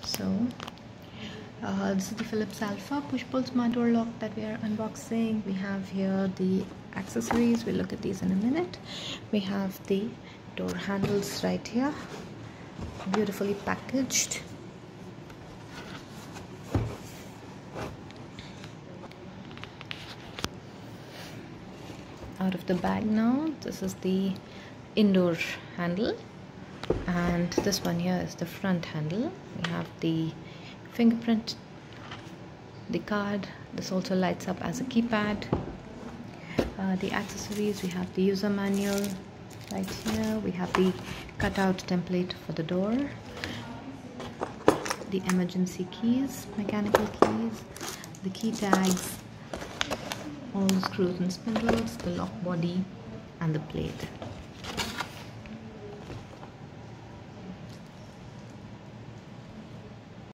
So this is the Philips Alpha push-pull smart door lock that we are unboxing. We have here the accessories. We'll look at these in a minute. We have the door handles right here, beautifully packaged. Out of the bag now, this is the indoor handle, and this one here is the front handle. We have the fingerprint, the card. This also lights up as a keypad. The accessories, we have the user manual right here. We have the cutout template for the door, the emergency keys, mechanical keys, the key tags, all the screws and spindles, the lock body and the blade.